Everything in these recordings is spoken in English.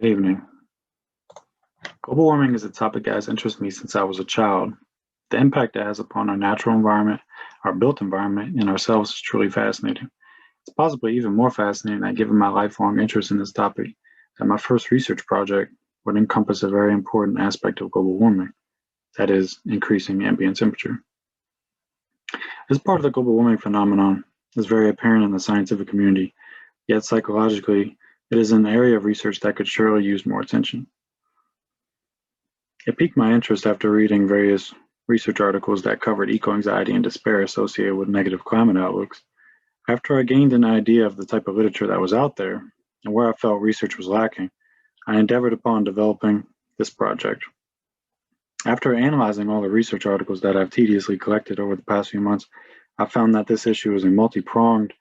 Good evening. Global warming is a topic that has interested me since I was a child. The impact it has upon our natural environment, our built environment, and ourselves is truly fascinating. It's possibly even more fascinating that given my lifelong interest in this topic, that my first research project would encompass a very important aspect of global warming, that is, increasing ambient temperature. This part of the global warming phenomenon is very apparent in the scientific community, yet psychologically, it is an area of research that could surely use more attention. It piqued my interest after reading various research articles that covered eco-anxiety and despair associated with negative climate outlooks. After I gained an idea of the type of literature that was out there and where I felt research was lacking, I endeavored upon developing this project. After analyzing all the research articles that I've tediously collected over the past few months, I found that this issue is multi-pronged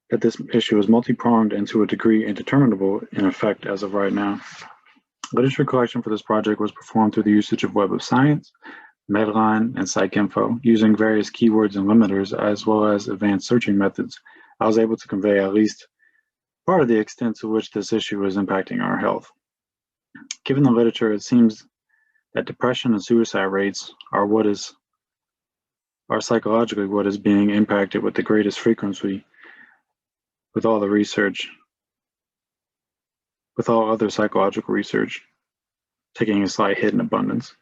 and to a degree indeterminable in effect as of right now. Literature collection for this project was performed through the usage of Web of Science, Medline, and PsycInfo. Using various keywords and limiters, as well as advanced searching methods, I was able to convey at least part of the extent to which this issue is impacting our health. Given the literature, it seems that depression and suicide rates are psychologically what is being impacted with the greatest frequency with all other psychological research taking a slight hit in abundance.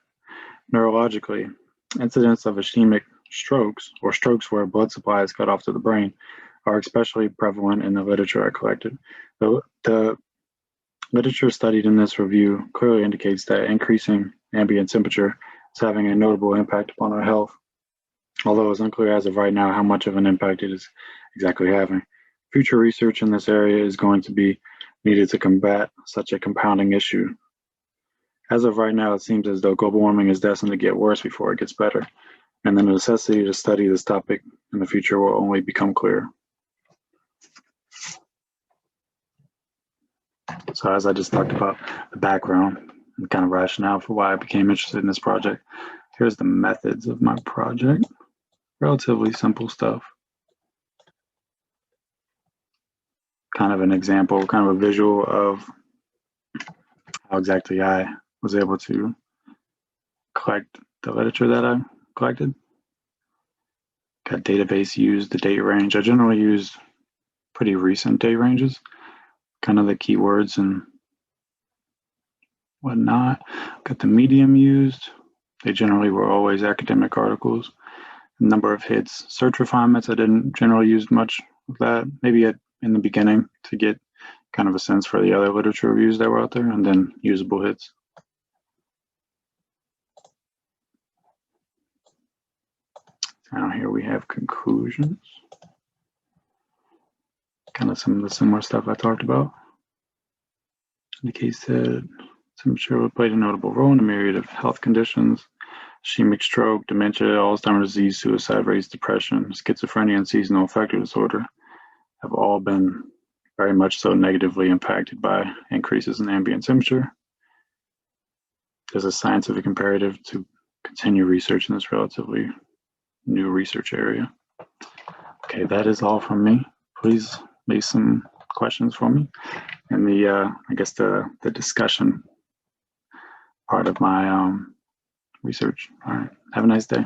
Neurologically, incidents of ischemic strokes, or strokes where blood supply is cut off to the brain, are especially prevalent in the literature I collected. The literature studied in this review clearly indicates that increasing ambient temperature is having a notable impact upon our health, although it's unclear as of right now how much of an impact it is exactly having. Future research in this area is going to be needed to combat such a compounding issue. As of right now, it seems as though global warming is destined to get worse before it gets better, and the necessity to study this topic in the future will only become clear. So as I just talked about the background and kind of rationale for why I became interested in this project, here's the methods of my project. Relatively simple stuff. Kind of an example, kind of a visual of how exactly I was able to collect the literature that I collected. Got database used, the date range. I generally use pretty recent date ranges, kind of the keywords and whatnot. Got the medium used. They generally were always academic articles. Number of hits. Search refinements, I didn't generally use much of that. Maybe in the beginning to get kind of a sense for the other literature reviews that were out there, and then usable hits. Now here we have conclusions. Kind of some of the similar stuff I talked about. Indicates that temperature played a notable role in a myriad of health conditions. Ischemic stroke, dementia, Alzheimer's disease, suicide rates, depression, schizophrenia, and seasonal affective disorder have all been very much so negatively impacted by increases in ambient temperature. There's a scientific imperative to continue research in this relatively new research area. Okay, that is all from me. Please leave some questions for me in the, I guess the discussion part of my research. All right, have a nice day.